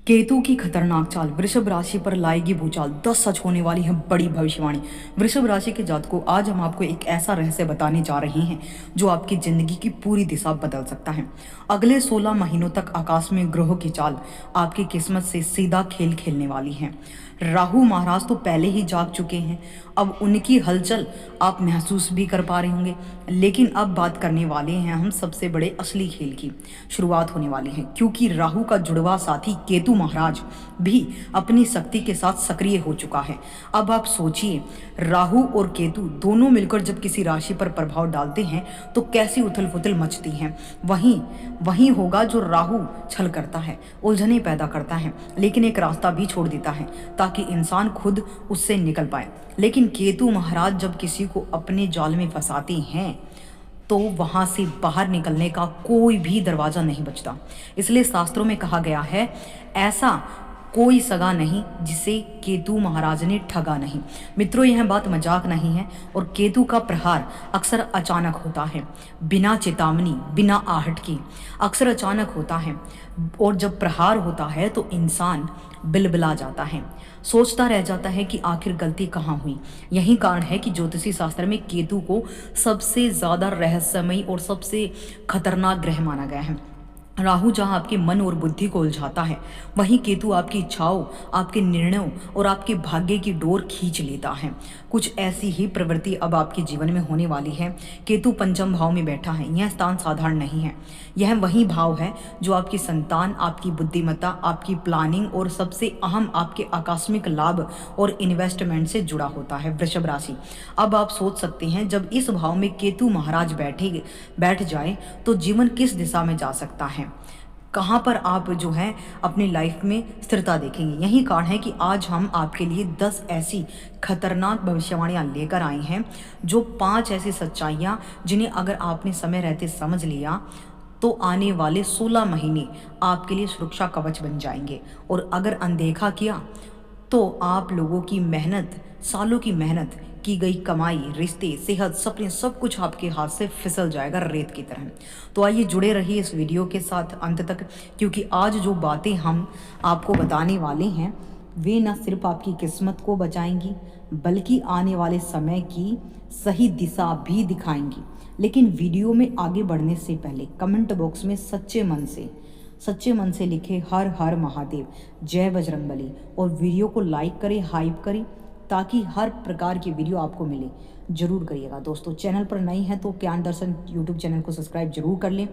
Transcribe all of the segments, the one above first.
केतु की खतरनाक चाल वृषभ राशि पर लाएगी भूचाल। 10 सच होने वाली है बड़ी भविष्यवाणी। वृषभ राशि के जातकों, आज हम आपको एक ऐसा रहस्य बताने जा रहे हैं जो आपकी जिंदगी की पूरी दिशा बदल सकता है। अगले 16 महीनों तक आकाश में ग्रहों की चाल आपकी किस्मत से सीधा खेल खेलने वाली है। राहु महाराज तो पहले ही जाग चुके हैं, अब उनकी हलचल आप महसूस भी कर पा रहे होंगे। लेकिन अब बात करने वाले हैं हम सबसे बड़े असली खेल की। शुरुआत होने वाली है क्योंकि राहु का जुड़वा साथी केतु महाराज भी अपनी शक्ति के साथ सक्रिय हो चुका है। अब आप सोचिए, राहु और केतु दोनों मिलकर जब किसी राशि पर प्रभाव डालते हैं तो कैसी उथल पुथल मचती है। वही होगा जो राहु छल करता है, उलझने पैदा करता है, लेकिन एक रास्ता भी छोड़ देता है ताकि इंसान खुद उससे निकल पाए। लेकिन केतु महाराज जब किसी को अपने जाल में फंसाते हैं तो वहां से बाहर निकलने का कोई भी दरवाजा नहीं बचता। इसलिए शास्त्रों में कहा गया है, ऐसा कोई सगा नहीं जिसे केतु महाराज ने ठगा नहीं। मित्रों, यह बात मजाक नहीं है और केतु का प्रहार अक्सर अचानक होता है, बिना चेतावनी, बिना आहट के अक्सर अचानक होता है। और जब प्रहार होता है तो इंसान बिलबिला जाता है, सोचता रह जाता है कि आखिर गलती कहाँ हुई। यही कारण है कि ज्योतिषी शास्त्र में केतु को सबसे ज्यादा रहस्यमयी और सबसे खतरनाक ग्रह माना गया है। राहु जहां आपके मन और बुद्धि को उलझाता है, वहीं केतु आपकी इच्छाओं, आपके निर्णयों और आपके भाग्य की डोर खींच लेता है। कुछ ऐसी ही प्रवृत्ति अब आपके जीवन में होने वाली है। केतु पंचम भाव में बैठा है। यह स्थान साधारण नहीं है। यह वही भाव है जो आपकी संतान, आपकी बुद्धिमत्ता, आपकी प्लानिंग और सबसे अहम आपके आकस्मिक लाभ और इन्वेस्टमेंट से जुड़ा होता है। वृषभ राशि, अब आप सोच सकते हैं, जब इस भाव में केतु महाराज बैठ जाए तो जीवन किस दिशा में जा सकता है, कहाँ पर आप जो है अपनी लाइफ में स्थिरता देखेंगे। यही कारण है कि आज हम आपके लिए 10 ऐसी खतरनाक भविष्यवाणियां लेकर आए हैं, जो 5 ऐसी सच्चाइयां जिन्हें अगर आपने समय रहते समझ लिया तो आने वाले 16 महीने आपके लिए सुरक्षा कवच बन जाएंगे। और अगर अनदेखा किया तो आप लोगों की मेहनत, सालों की मेहनत की गई कमाई, रिश्ते, सेहत, सपने, सब कुछ आपके हाथ से फिसल जाएगा रेत की तरह। तो आइए जुड़े रहिए इस वीडियो के साथ अंत तक, क्योंकि आज जो बातें हम आपको बताने वाले हैं वे न सिर्फ आपकी किस्मत को बचाएंगी बल्कि आने वाले समय की सही दिशा भी दिखाएंगी। लेकिन वीडियो में आगे बढ़ने से पहले कमेंट बॉक्स में सच्चे मन से लिखे हर हर महादेव, जय बजरंगबली और वीडियो को लाइक करें, हाइप करें, ताकि हर प्रकार की वीडियो आपको मिले। जरूर करिएगा दोस्तों। चैनल पर नई है तो ज्ञान दर्शन यूट्यूब चैनल को सब्सक्राइब जरूर कर लें।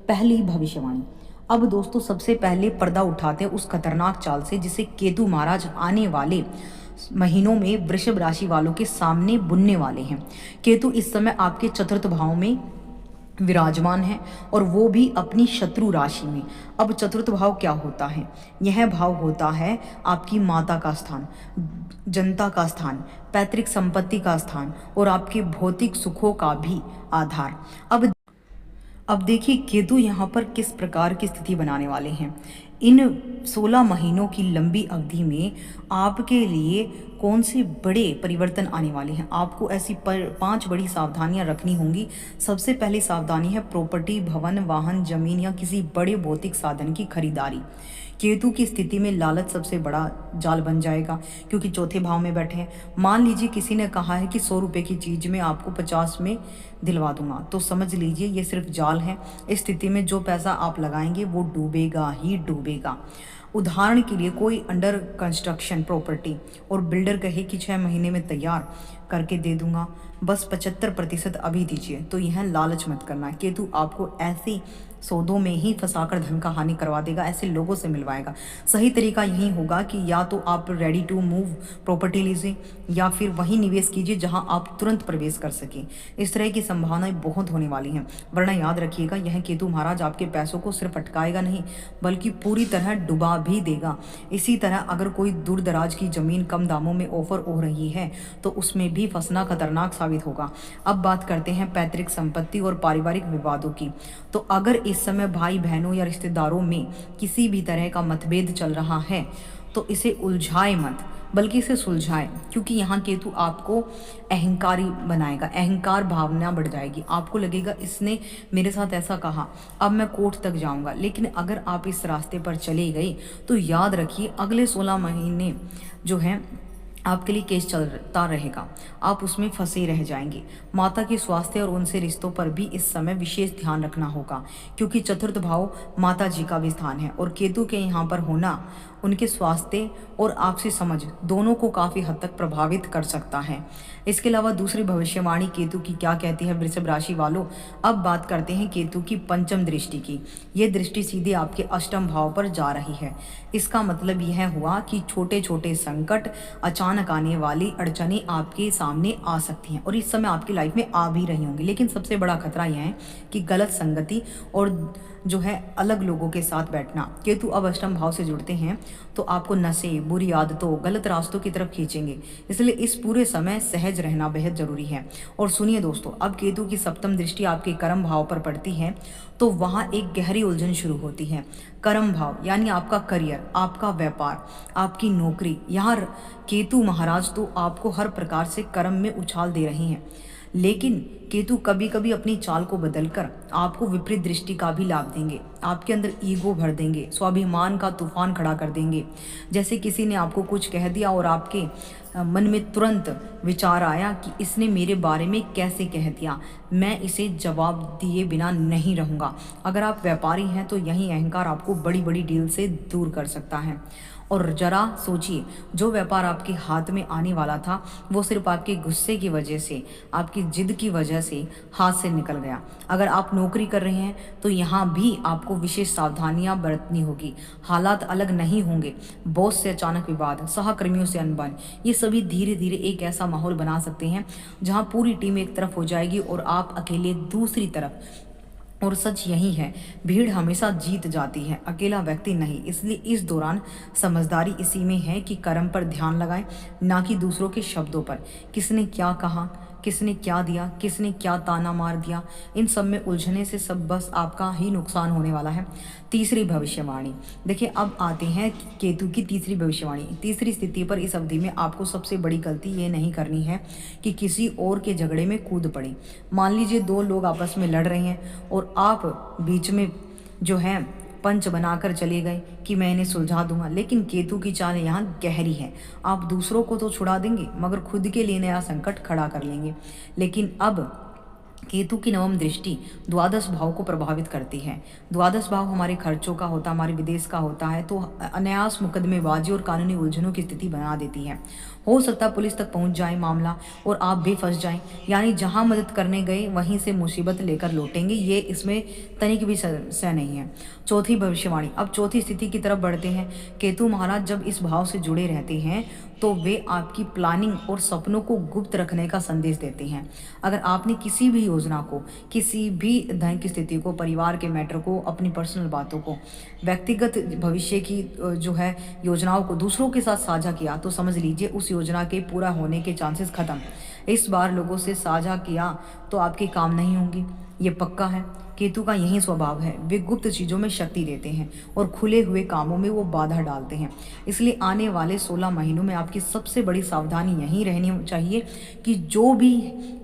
पहली भविष्यवाणी। अब दोस्तों, सबसे पहले पर्दा उठाते हैं उस खतरनाक चाल से जिसे केतु महाराज आने वाले महीनों में वृषभ राशि वालों के सामने बुनने वाले हैं। केतु इस समय आपके चतुर्थ भाव में विराजमान है और वो भी अपनी शत्रु राशि में। अब चतुर्थ भाव क्या होता है? यह भाव होता है आपकी माता का स्थान, जनता का स्थान, पैतृक संपत्ति का स्थान और आपके भौतिक सुखों का भी आधार। अब देखिए केतु यहाँ पर किस प्रकार की स्थिति बनाने वाले हैं। इन 16 महीनों की लंबी अवधि में आपके लिए कौन से बड़े परिवर्तन आने वाले हैं। आपको ऐसी 5 बड़ी सावधानियां रखनी होंगी। सबसे पहली सावधानी है प्रॉपर्टी, भवन, वाहन, जमीन या किसी बड़े भौतिक साधन की खरीदारी। केतु की स्थिति में लालच सबसे बड़ा जाल बन जाएगा क्योंकि चौथे भाव में बैठे हैं। मान लीजिए किसी ने कहा है कि 100 रुपये की चीज़ में आपको 50 में दिलवा दूंगा, तो समझ लीजिए ये सिर्फ जाल है। इस स्थिति में जो पैसा आप लगाएंगे वो डूबेगा ही डूबेगा। उदाहरण के लिए, कोई अंडर कंस्ट्रक्शन प्रॉपर्टी और बिल्डर कहे कि 6 महीने में तैयार करके दे दूंगा, बस 75% अभी दीजिए, तो यह लालच मत करना। केतु आपको ऐसे सौदों में ही फंसाकर धन का हानि करवा देगा, ऐसे लोगों से मिलवाएगा। सही तरीका यही होगा कि या तो आप रेडी टू मूव प्रॉपर्टी लीजिए या फिर वही निवेश कीजिए जहां आप तुरंत प्रवेश कर सकें। इस तरह की संभावनाएं बहुत होने वाली हैं। वरना याद रखिएगा, यह केतु महाराज आपके पैसों को सिर्फ अटकाएगा नहीं बल्कि पूरी तरह डुबा भी देगा। इसी तरह अगर कोई दूर दराज की जमीन कम दामों में ऑफर हो रही है तो उसमें भी फंसना खतरनाक साबित होगा। अब बात करते हैं पैतृक संपत्ति और पारिवारिक विवादों की। तो अगर इस समय भाई बहनों या रिश्तेदारों में किसी भी तरह का मतभेद चल रहा है तो इसे उलझाए मत, बल्कि इसे सुलझाएं, क्योंकि यहाँ केतु आपको अहंकारी बनाएगा, अहंकार भावना बढ़ जाएगी। आपको लगेगा इसने मेरे साथ ऐसा कहा, अब मैं कोर्ट तक जाऊंगा। लेकिन अगर आप इस रास्ते पर चले गए तो याद रखिए अगले 16 महीने जो हैं आपके लिए केस चलता रहेगा, आप उसमें फंसे रह जाएंगे। माता के स्वास्थ्य और उनसे रिश्तों पर भी इस समय विशेष ध्यान रखना होगा, क्योंकि चतुर्थ भाव माता जी का भी स्थान है और केतु के यहाँ पर होना उनके स्वास्थ्य और आपसी समझ दोनों को काफ़ी हद तक प्रभावित कर सकता है। इसके अलावा दूसरी भविष्यवाणी केतु की क्या कहती है वृषभ राशि वालों, अब बात करते हैं केतु की पंचम दृष्टि की। ये दृष्टि सीधे आपके अष्टम भाव पर जा रही है। इसका मतलब यह हुआ कि छोटे छोटे संकट, अचानक आने वाली अड़चनें आपके सामने आ सकती हैं और इस समय आपकी लाइफ में आ भी रही होंगी। लेकिन सबसे बड़ा खतरा यह है कि गलत संगति और जो है अलग लोगों के साथ बैठना। केतु अब अष्टम भाव से जुड़ते हैं तो आपको नशे, बुरी आदतों, गलत रास्तों की तरफ खींचेंगे, इसलिए इस पूरे समय सहज रहना बेहद जरूरी है। और सुनिए दोस्तों, अब केतु की सप्तम दृष्टि आपके कर्म भाव पर पड़ती है तो वहाँ एक गहरी उलझन शुरू होती है। कर्म भाव यानी आपका करियर, आपका व्यापार, आपकी नौकरी, यहाँ केतु महाराज तो आपको हर प्रकार से कर्म में उछाल दे रहे हैं। लेकिन केतु कभी कभी अपनी चाल को बदलकर आपको विपरीत दृष्टि का भी लाभ देंगे, आपके अंदर ईगो भर देंगे, स्वाभिमान का तूफान खड़ा कर देंगे। जैसे किसी ने आपको कुछ कह दिया और आपके मन में तुरंत विचार आया कि इसने मेरे बारे में कैसे कह दिया, मैं इसे जवाब दिए बिना नहीं रहूँगा। अगर आप व्यापारी हैं तो यही अहंकार आपको बड़ी बड़ी डील से दूर कर सकता है। और जरा सोचिए, जो व्यापार आपके हाथ में आने वाला था वो सिर्फ आपके गुस्से की वजह से, आपकी जिद की वजह से हाथ से निकल गया। अगर आप नौकरी कर रहे हैं तो यहाँ भी आपको विशेष सावधानियां बरतनी होगी। हालात अलग नहीं होंगे, बॉस से अचानक विवाद, सहकर्मियों से अनबन, ये सभी धीरे धीरे एक ऐसा माहौल बना सकते हैं जहाँ पूरी टीम एक तरफ हो जाएगी और आप अकेले दूसरी तरफ। और सच यही है, भीड़ हमेशा जीत जाती है, अकेला व्यक्ति नहीं। इसलिए इस दौरान समझदारी इसी में है कि कर्म पर ध्यान लगाएं, ना कि दूसरों के शब्दों पर। किसने क्या कहा, किसने क्या दिया, किसने क्या ताना मार दिया, इन सब में उलझने से सब बस आपका ही नुकसान होने वाला है। तीसरी भविष्यवाणी देखिए, अब आते हैं केतु की तीसरी भविष्यवाणी। तीसरी स्थिति पर इस अवधि में आपको सबसे बड़ी गलती ये नहीं करनी है कि किसी और के झगड़े में कूद पड़े। मान लीजिए दो लोग आपस में लड़ रहे हैं और आप बीच में जो है पंच बनाकर चले गए कि मैं इन्हें सुलझा दूंगा। लेकिन केतु की चाल यहाँ गहरी है, आप दूसरों को तो छुड़ा देंगे मगर खुद के लिए नया संकट खड़ा कर लेंगे। लेकिन अब केतु की नवम दृष्टि द्वादश भाव को प्रभावित करती है। द्वादश भाव हमारे खर्चों का होता है, हमारे विदेश का होता है, तो अनायास मुकदमेबाजी और कानूनी उलझनों की स्थिति बना देती है। हो सकता है पुलिस तक पहुंच जाए मामला और आप भी फंस जाएं, यानी जहां मदद करने गए वहीं से मुसीबत लेकर लौटेंगे। ये इसमें तनिक भी सह नहीं है। चौथी भविष्यवाणी, अब चौथी स्थिति की तरफ बढ़ते हैं। केतु महाराज जब इस भाव से जुड़े रहते हैं तो वे आपकी प्लानिंग और सपनों को गुप्त रखने का संदेश देते हैं। अगर आपने किसी भी योजना को, किसी भी धन की स्थिति को, परिवार के मैटर को, अपनी पर्सनल बातों को, व्यक्तिगत भविष्य की जो है योजनाओं को दूसरों के साथ साझा किया तो समझ लीजिए उस योजना के पूरा होने के चांसेस खत्म। इस बार लोगों से साझा किया तो आपके काम नहीं होंगे, ये पक्का है। केतु का यही स्वभाव है, वे गुप्त चीज़ों में शक्ति देते हैं और खुले हुए कामों में वो बाधा डालते हैं। इसलिए आने वाले 16 महीनों में आपकी सबसे बड़ी सावधानी यही रहनी चाहिए कि जो भी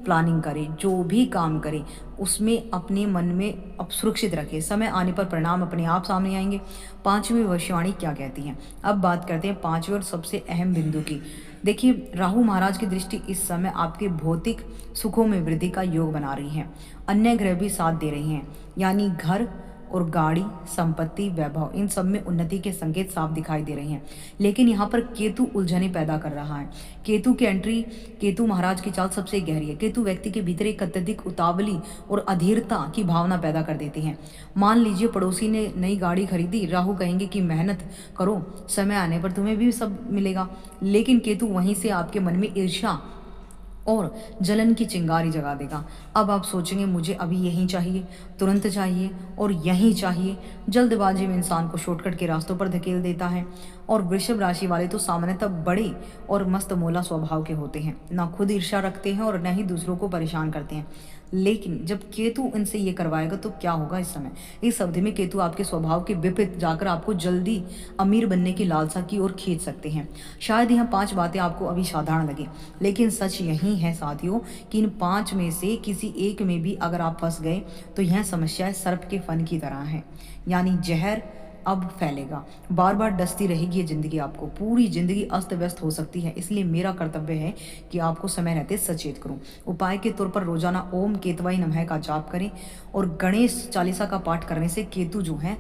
प्लानिंग करें, जो भी काम करें, उसमें अपने मन में अब सुरक्षित रखें। समय आने पर परिणाम अपने आप सामने आएंगे। पांचवी भविष्यवाणी क्या कहती है, अब बात करते हैं पांचवें और सबसे अहम बिंदु की। देखिए, राहु महाराज की दृष्टि इस समय आपके भौतिक सुखों में वृद्धि का योग बना रही है। अन्य ग्रह भी साथ दे रहे हैं, यानी घर और गाड़ी, संपत्ति, वैभव, इन सब में उन्नति के संकेत साफ दिखाई दे रहे हैं। लेकिन यहाँ पर केतु उलझने पैदा कर रहा है। केतु की एंट्री, केतु महाराज की चाल सबसे गहरी है। केतु व्यक्ति के भीतर एक अत्यधिक उतावली और अधीरता की भावना पैदा कर देते हैं। मान लीजिए पड़ोसी ने नई गाड़ी खरीदी, राहु कहेंगे कि मेहनत करो, समय आने पर तुम्हें भी सब मिलेगा। लेकिन केतु वहीं से आपके मन में ईर्ष्या और जलन की चिंगारी जगा देगा। अब आप सोचेंगे मुझे अभी यहीं चाहिए, तुरंत चाहिए और यहीं चाहिए। जल्दबाजी में इंसान को शॉर्टकट के रास्तों पर धकेल देता है। और वृषभ राशि वाले तो सामान्यतः बड़े और मस्त मोला स्वभाव के होते हैं, ना खुद ईर्ष्या रखते हैं और न ही दूसरों को परेशान करते हैं। लेकिन जब केतु इनसे ये करवाएगा तो क्या होगा इस समय? इस अवधि में केतु आपके स्वभाव के विपरीत जाकर आपको जल्दी अमीर बनने की लालसा की ओर खींच सकते हैं। शायद यह 5 बातें आपको अभी साधारण लगे, लेकिन सच यही है साथियों कि इन 5 में से किसी एक में भी अगर आप फंस गए तो यह समस्या सर्प के फन की तरह है, यानी जहर अब फैलेगा। बार बार डसती रहेगी ये जिंदगी, आपको पूरी जिंदगी अस्त व्यस्त हो सकती है। इसलिए मेरा कर्तव्य है कि आपको समय रहते सचेत करूं। उपाय के तौर पर रोजाना ओम केतवाय नमः का जाप करें और गणेश चालीसा का पाठ करने से केतु जो है